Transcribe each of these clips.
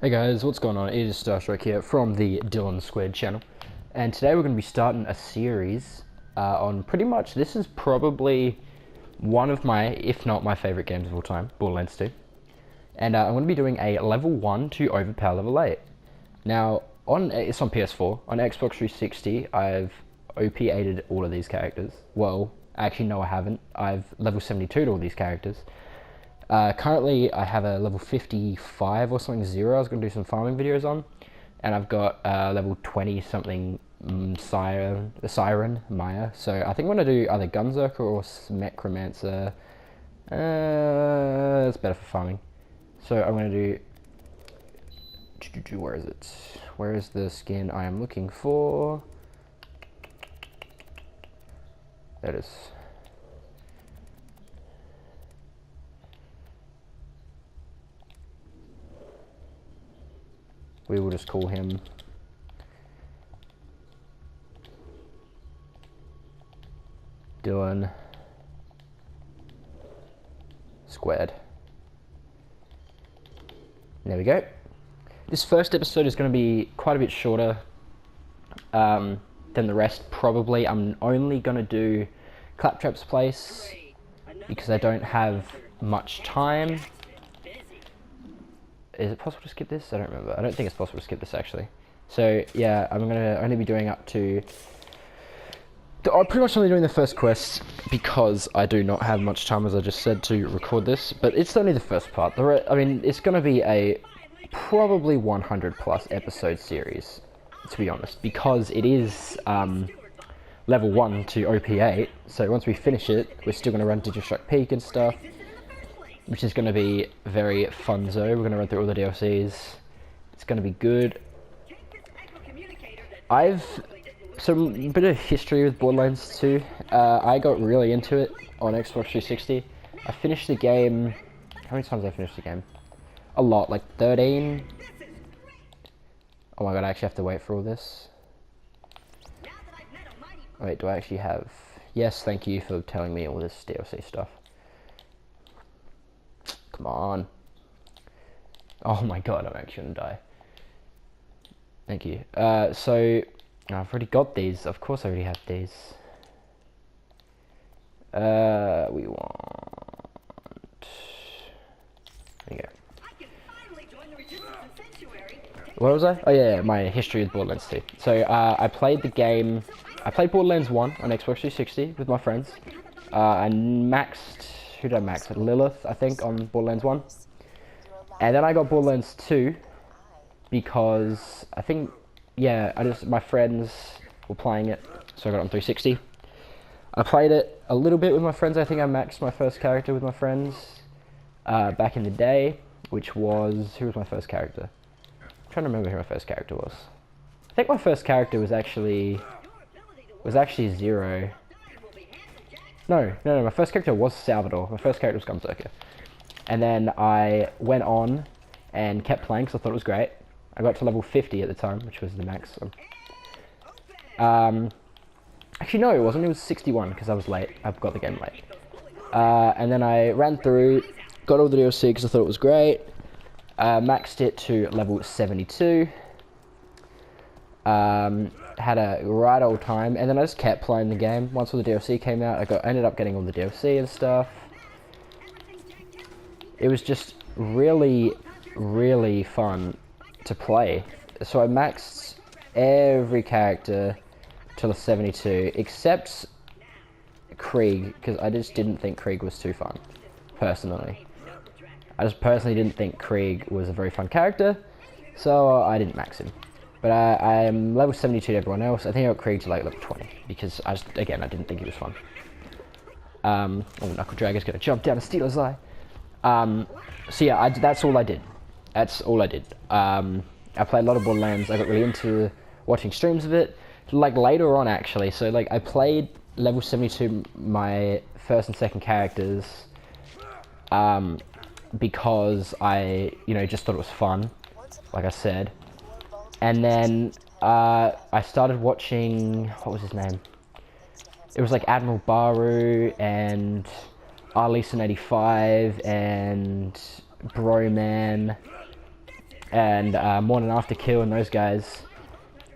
Hey guys, what's going on? It is Starstrike here from the DylanSquared channel, and today we're going to be starting a series on pretty much, this is probably one of my, if not my favourite games of all time, Borderlands 2. And I'm going to be doing a level 1 to overpower level 8. Now, it's on PS4, on Xbox 360 I've OP8'd all of these characters. Well, actually no I haven't, I've level 72'd all these characters. Currently, I have a level 55 or something 0 I was going to do some farming videos on. And I've got level 20 something Siren, Maya. So I think I'm going to do either Gunzerker or Necromancer. That's better for farming. So I'm going to do... Where is it? Where is the skin I am looking for? There it is. We will just call him DylanSquared. There we go. This first episode is going to be quite a bit shorter than the rest, probably. I'm only going to do Claptrap's place because I don't have much time. Is it possible to skip this? I don't remember. I don't think it's possible to skip this actually. So yeah, I'm gonna only be doing up to... I'm pretty much only doing the first quest because I do not have much time, as I just said, to record this. But it's only the first part. I mean, it's gonna be a probably 100 plus episode series, to be honest, because it is level 1 to OP8. So once we finish it, we're still gonna run Digistruct Peak and stuff, which is going to be very funzo. We're going to run through all the DLCs. It's going to be good. I've some bit of history with Borderlands 2. I got really into it on Xbox 360. I finished the game... How many times have I finished the game? A lot, like 13. Oh my god, I actually have to wait for all this. Wait, do I actually have... Yes, thank you for telling me all this DLC stuff. Come on. Oh my god, I'm actually gonna die. Thank you. So, I've already got these. Of course I already have these. We want... There you go. What was I? Oh yeah, my history with Borderlands 2. So, I played the game... I played Borderlands 1 on Xbox 360 with my friends. I maxed... Who did I max? Lilith, I think, on Borderlands 1. And then I got Borderlands 2 because I think, yeah, my friends were playing it, so I got it on 360. I played it a little bit with my friends. I think I maxed my first character with my friends back in the day, which was... Who was my first character? I'm trying to remember who my first character was. I think my first character was actually Zero. No, my first character was Salvador. My first character was Gunzerker. And then I went on and kept playing because I thought it was great. I got to level 50 at the time, which was the max. Actually, no, it wasn't. It was 61 because I was late. I got the game late. And then I ran through, got all the DLC because I thought it was great. Maxed it to level 72. Had a right old time, and then I just kept playing the game. Once all the DLC came out, I ended up getting all the DLC and stuff. It was just really, really fun to play. So I maxed every character till the 72, except Krieg, because I just didn't think Krieg was too fun, personally. I just personally didn't think Krieg was a very fun character, so I didn't max him. But I'm level 72 to everyone else. I think I got Krieg to like level 20 because I didn't think he was fun. Oh, Knuckle Dragger's gonna jump down and steal his eye. So yeah, that's all I did. That's all I did. I played a lot of Borderlands. I got really into watching streams of it. Like later on, actually. So like I played level 72 my first and second characters because I just thought it was fun. Like I said. And then I started watching, what was his name? It was like Admiral Baru and Arleson 85 and Broman and Morning After Kill and those guys,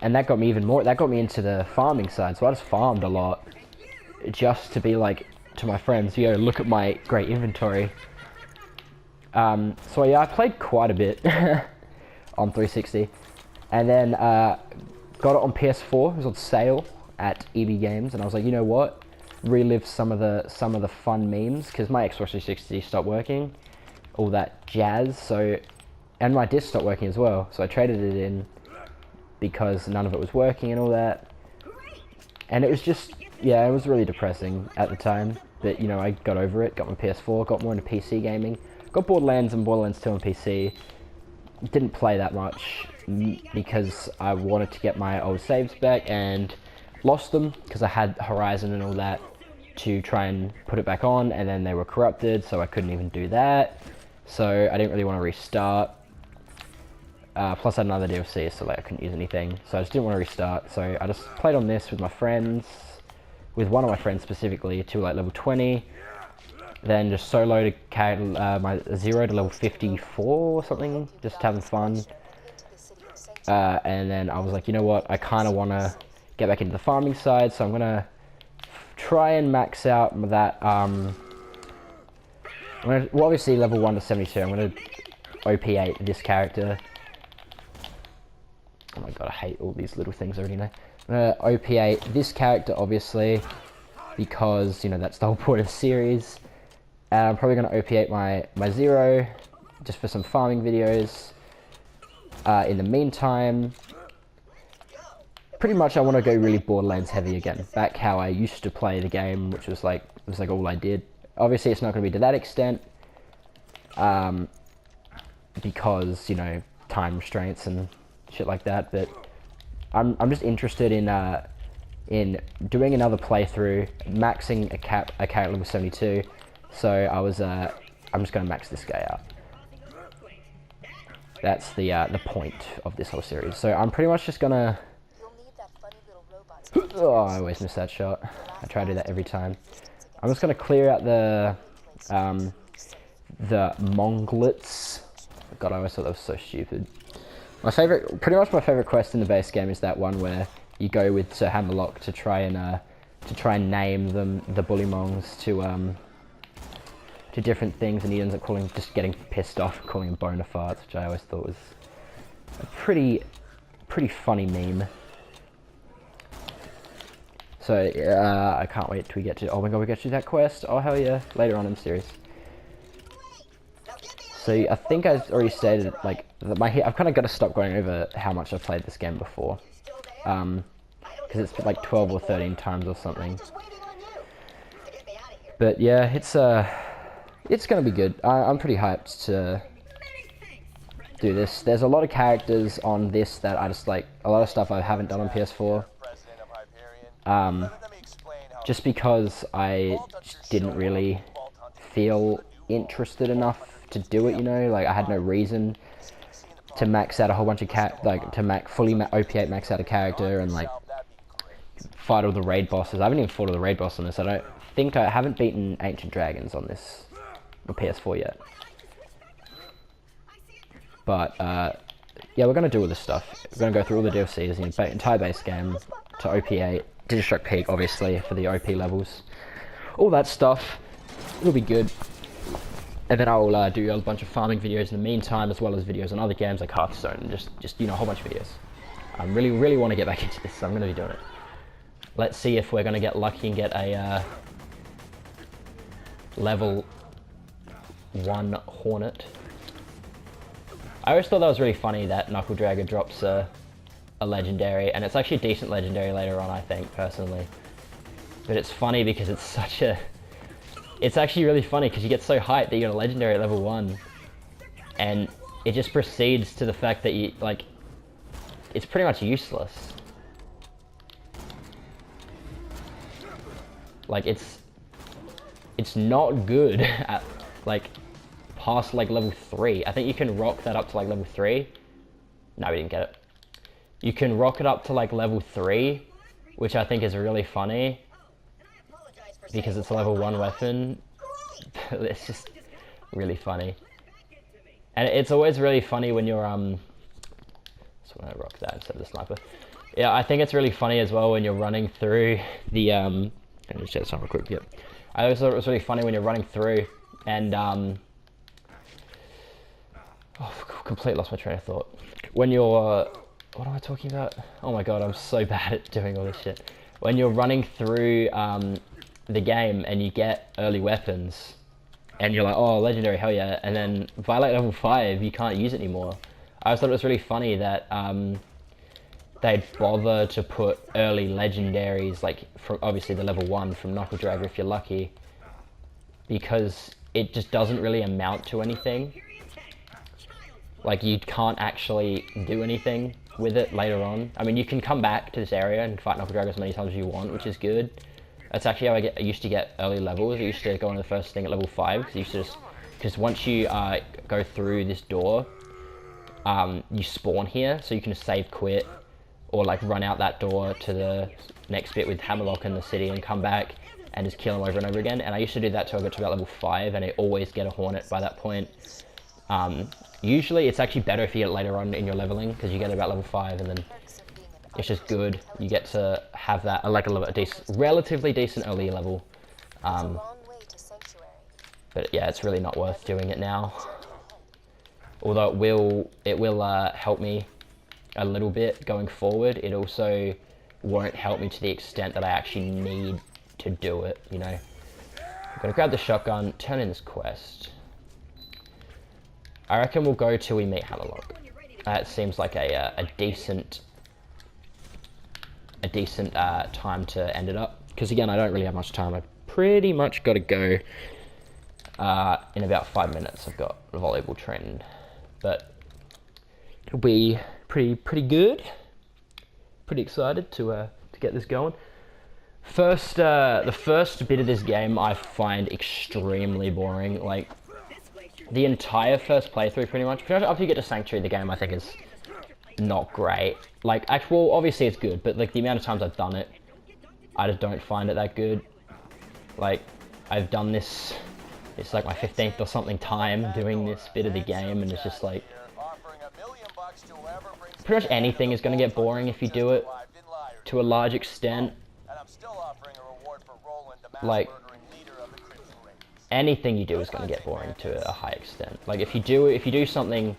and that got me even more. That got me into the farming side. So I just farmed a lot, just to be like to my friends, yo, look at my great inventory. So yeah, I played quite a bit on 360, and then got it on PS4. It was on sale at EB Games, and I was like, you know what? Relive some of the fun memes, because my Xbox 360 stopped working, all that jazz. So, and my disc stopped working as well. So I traded it in because none of it was working and all that. And it was just, yeah, it was really depressing at the time. But you know, I got over it. Got my PS4. Got more into PC gaming. Got Borderlands and Borderlands 2 on PC. Didn't play that much because I wanted to get my old saves back, and lost them because I had Horizon and all that to try and put it back on, and then they were corrupted, so I couldn't even do that. So I didn't really want to restart. Plus I had another DLC, so like I couldn't use anything. So I just didn't want to restart. So I just played on this with my friends, with one of my friends specifically, to like level 20. Then just soloed my 0 to level 54 or something, just having fun. And then I was like, you know what, I kind of want to get back into the farming side, so I'm going to try and max out that, well, obviously level 1 to 72, I'm going to OP8 this character. Oh my god, I hate all these little things already now. I'm going to OP8 this character, obviously, because, you know, that's the whole point of the series. And I'm probably going to OP8 my 0, just for some farming videos. In the meantime, pretty much I want to go really Borderlands heavy again. Back how I used to play the game, which was like, it was like all I did. Obviously it's not going to be to that extent. Because, you know, time restraints and shit like that. But I'm just interested in doing another playthrough, maxing a character level 72. So I was, I'm just going to max this guy out. That's the point of this whole series. So I'm pretty much just gonna... Oh, I always miss that shot. I try to do that every time. I'm just gonna clear out the Monglets. God, I always thought that was so stupid. Pretty much my favorite quest in the base game is that one where you go with Sir Hammerlock to try and name them, the Bullymongs, to different things, and he ends up just getting pissed off, calling them boner farts, which I always thought was a pretty funny meme. So I can't wait till we get to, oh my god, we get to that quest, oh hell yeah, later on in the series. So I think I already stated, like, that I've kind of got to stop going over how much I've played this game before. Because it's like 12 or 13 times or something. But yeah, it's gonna be good. I'm pretty hyped to do this. There's a lot of characters on this that I just like, a lot of stuff I haven't done on PS4. Just because I didn't really feel interested enough to do it, you know, like I had no reason to max out a whole bunch of fully OP8 max out a character and like fight all the raid bosses. I haven't even fought all the raid bosses on this. I haven't beaten Ancient Dragons on this. PS4 yet, but yeah, we're gonna do all this stuff. We're gonna go through all the DLCs in the entire base game to OP8, Digimon Peak, obviously for the OP levels, all that stuff. It'll be good, and then I'll do a bunch of farming videos in the meantime, as well as videos on other games like Hearthstone, and just you know, a whole bunch of videos. I really want to get back into this, so I'm gonna be doing it. Let's see if we're gonna get lucky and get a level 1 Hornet. I always thought that was really funny that Knuckle Dragger drops a legendary, and it's actually a decent legendary later on, I think, personally. But it's funny because it's it's actually really funny because you get so hyped that you get a legendary at level 1, and it just proceeds to the fact that you, like, it's pretty much useless. Like, it's not good at, like, past, like, level 3. I think you can rock that up to, like, level 3. No, we didn't get it. You can rock it up to, like, level 3, which I think is really funny, because it's a level 1 weapon. It's just really funny. And it's always really funny when you're, So I'm gonna rock that instead of the sniper. Yeah, I think it's really funny as well when you're running through the let me just check this on real quick. Yep. I always thought it was really funny when you're running through and oh, completely lost my train of thought. When you're what am I talking about? Oh my god, I'm so bad at doing all this shit. When you're running through the game and you get early weapons and you're like, oh, legendary, hell yeah, and then by like level 5 you can't use it anymore. I always thought it was really funny that they'd bother to put early legendaries, like from obviously the level 1 from Knuckle Dragger if you're lucky, because it just doesn't really amount to anything. Like, you can't actually do anything with it later on. I mean, you can come back to this area and fight Knuckle Dragger as many times as you want, which is good. That's actually how I used to get early levels. I used to go on the first thing at level 5, because once you go through this door, you spawn here, so you can just save quit, or like run out that door to the next bit with Hammerlock in the city and come back and just kill him over and over again. And I used to do that till I got to about level 5, and I always get a Hornet by that point. Usually it's actually better if you get it later on in your leveling, because you get it about level 5 and then it's just good. You get to have that, like a relatively decent early level. But yeah, it's really not worth doing it now. Although it will help me a little bit going forward. It also won't help me to the extent that I actually need to do it, you know. I'm gonna grab the shotgun, turn in this quest. I reckon we'll go till we meet Hammerlock. It seems like a decent time to end it up. Because again, I don't really have much time. I've pretty much got to go in about 5 minutes. I've got volleyball training, but it'll be pretty good. Pretty excited to get this going. The first bit of this game I find extremely boring. Like, the entire first playthrough, pretty much after you get to Sanctuary, the game I think is not great. Like, well, obviously it's good, but like the amount of times I've done it, I just don't find it that good. Like, I've done this, it's like my 15th or something time doing this bit of the game, and it's just like, pretty much anything is going to get boring if you do it to a large extent. Like, anything you do is going to get boring to a high extent. Like, if you do something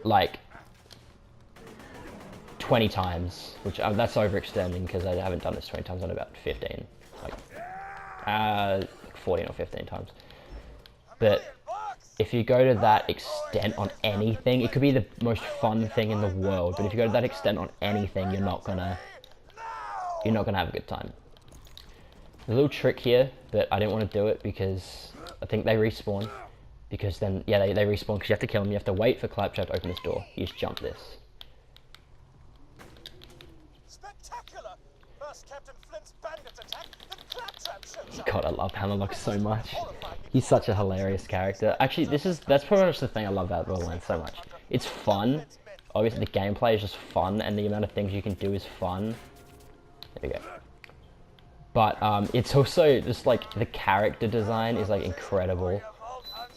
like 20 times, which that's overextending because I haven't done this 20 times, on about 15, like 14 or 15 times. But if you go to that extent on anything, it could be the most fun thing in the world, but if you go to that extent on anything, you're not gonna have a good time. There's a little trick here, but I didn't want to do it because I think they respawn. Because then, yeah, they respawn because you have to kill them. You have to wait for Claptrap to open this door. You just jump this. Spectacular! First Captain Flint's bandits attack, the Claptrap shows up. God, I love Hammerlock so much. He's such a hilarious character. Actually, that's pretty much the thing I love about Borderlands so much. It's fun. Obviously, the gameplay is just fun, and the amount of things you can do is fun. There we go. But it's also just like the character design is like incredible.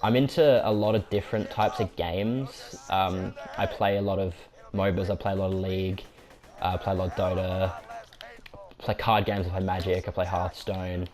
I'm into a lot of different types of games. I play a lot of MOBAs, I play a lot of League, I play a lot of Dota, I play card games, I play Magic, I play Hearthstone,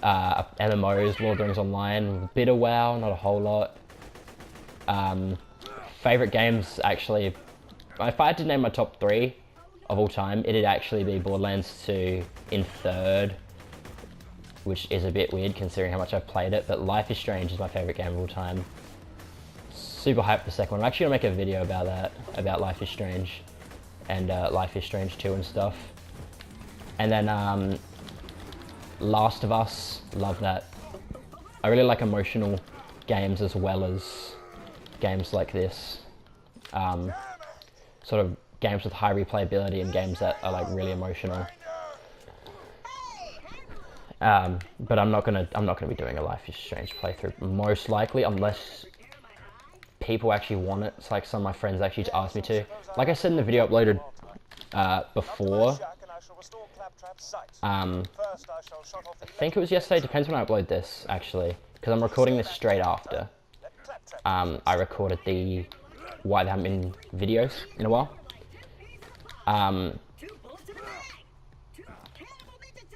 MMOs, Lord of the Rings Online, a bit of WoW, not a whole lot. Favorite games, actually, if I had to name my top 3 of all time, it'd actually be Borderlands 2 in 3rd, which is a bit weird considering how much I've played it, but Life is Strange is my favourite game of all time. Super hyped for the second one. I'm actually going to make a video about that, about Life is Strange, and Life is Strange 2 and stuff. And then Last of Us, love that. I really like emotional games as well as games like this. Sort of games with high replayability and games that are like really emotional. But I'm not gonna be doing a Life is Strange playthrough, most likely, unless people actually want it. It's like some of my friends actually asked me to. Like I said in the video uploaded before, I think it was yesterday, depends when I upload this actually, because I'm recording this straight after. I recorded the why there haven't been videos in a while.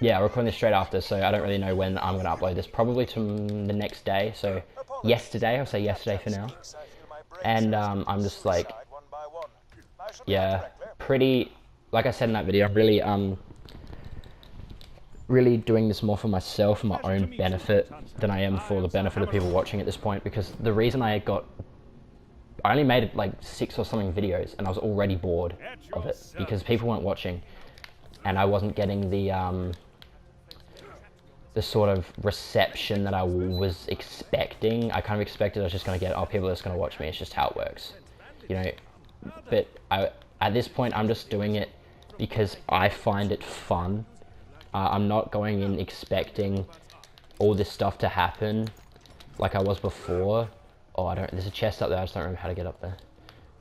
Yeah, I'm recording this straight after, so I don't really know when I'm going to upload this. Probably to the next day, so yesterday, I'll say yesterday for now. And I'm just like, yeah, pretty, like I said in that video, I'm really doing this more for myself, for my own benefit, than I am for the benefit of people watching at this point, because the reason I only made it like 6 or something videos, and I was already bored of it, because people weren't watching, and I wasn't getting the sort of reception that I was expecting. I kind of expected I was just going to get, oh, people are just going to watch me, it's just how it works, you know. But at this point, I'm just doing it because I find it fun. I'm not going in expecting all this stuff to happen like I was before. Oh, there's a chest up there, I just don't remember how to get up there.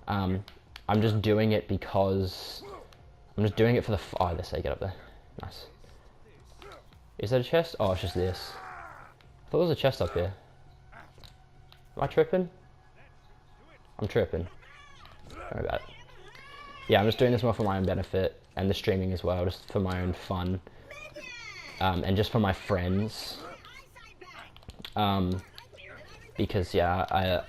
I'm just doing it because, I'm just doing it for the, oh, let's say get up there. Nice. Is that a chest? Oh, it's just this. I thought there was a chest up here. Am I tripping? I'm tripping. Sorry about it. Yeah, I'm just doing this more for my own benefit, and the streaming as well, just for my own fun. And just for my friends. Because yeah, I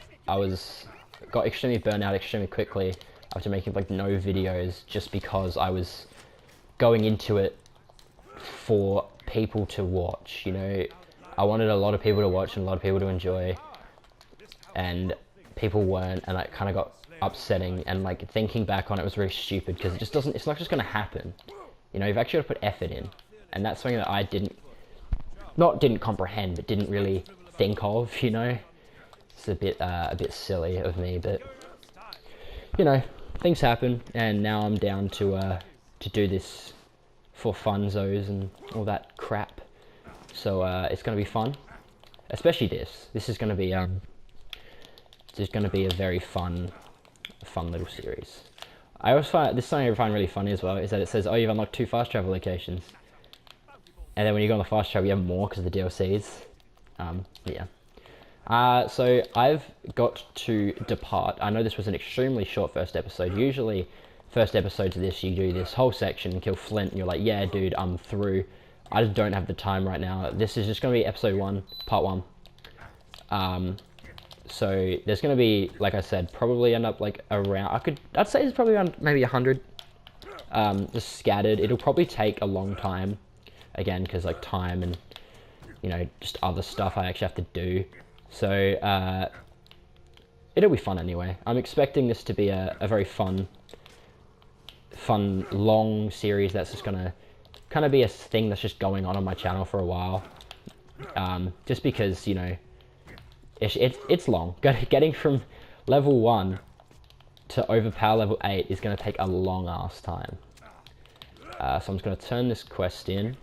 got extremely burnt out extremely quickly after making like no videos, just because I was going into it for people to watch, you know. I wanted a lot of people to watch and a lot of people to enjoy, and people weren't, and it kind of got upsetting, and like thinking back on it was very stupid, because it just doesn't, it's not just going to happen, you know. You've actually got to put effort in, and that's something that I didn't comprehend, but didn't really think of, you know. It's a bit silly of me, but you know, things happen, and now I'm down to do this for funzos and all that crap. So it's gonna be fun, especially this. This is gonna be a very fun little series. I always find this, something I find really funny as well, is that it says, oh, you've unlocked 2 fast travel locations, and then when you go on the fast travel, you have more because of the DLCs. Yeah. So I've got to depart. I know this was an extremely short first episode. Usually, first episode to this, you do this whole section and kill Flint, and you're like, yeah, dude, I'm through. I just don't have the time right now. This is just going to be episode 1, part 1. So there's going to be, like I said, probably end up like around, I'd say it's probably around maybe 100, just scattered. It'll probably take a long time, again, because like time and, you know, just other stuff I actually have to do. So, it'll be fun anyway. I'm expecting this to be a very fun, long series that's just gonna kind of be a thing that's just going on my channel for a while. Just because, you know, it's long. Getting from level 1 to overpower level 8 is gonna take a long ass time. So I'm just gonna turn this quest in.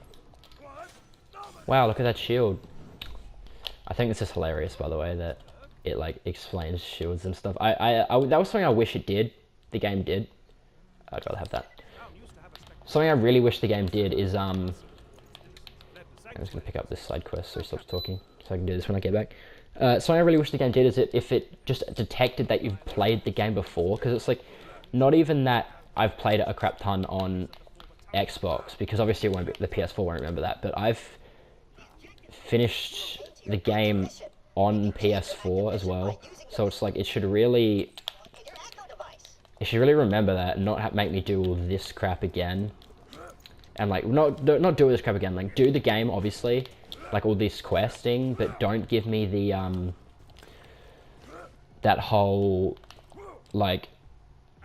Wow, look at that shield. I think this is hilarious, by the way, that it like explains shields and stuff. That was something I wish it did. The game did. I'd rather have that. Something I really wish the game did is I'm just gonna pick up this side quest so he stops talking, so I can do this when I get back. Something I really wish the game did is if it just detected that you've played the game before, because it's like not even that I've played it a crap ton on Xbox, because obviously it won't be, the PS4 won't remember that, but I've finished the game on PS4 as well, so it's like it should really remember that and not make me do all this crap again, and like not do all this crap again. Like do the game, obviously, like all this questing, but don't give me the that whole like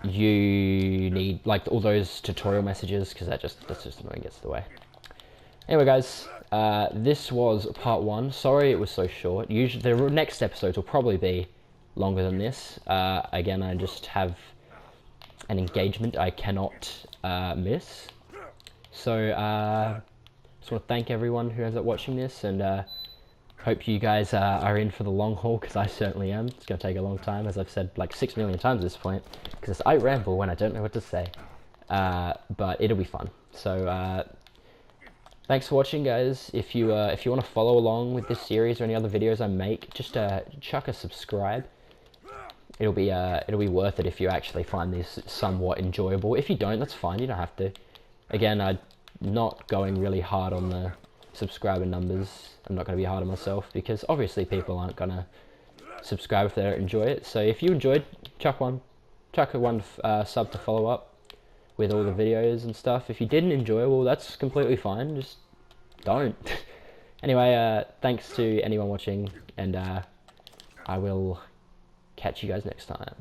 you need like all those tutorial messages, because that's just annoying, gets in the way. Anyway, guys, this was part 1. Sorry it was so short. Usually, the next episodes will probably be longer than this. Again, I just have an engagement I cannot miss. So, just want to thank everyone who ends up watching this, and hope you guys are in for the long haul, because I certainly am. It's going to take a long time, as I've said like 6 million times at this point, because I ramble when I don't know what to say. But it'll be fun. So, thanks for watching, guys. If you want to follow along with this series or any other videos I make, just chuck a subscribe. it'll be worth it if you actually find this somewhat enjoyable. If you don't, that's fine. You don't have to. Again, I'm not going really hard on the subscriber numbers. I'm not going to be hard on myself because obviously people aren't going to subscribe if they don't enjoy it. So if you enjoyed, chuck one sub to follow up with all the videos and stuff. If you didn't enjoy, well, that's completely fine. Just don't. Anyway, thanks to anyone watching, and I will catch you guys next time.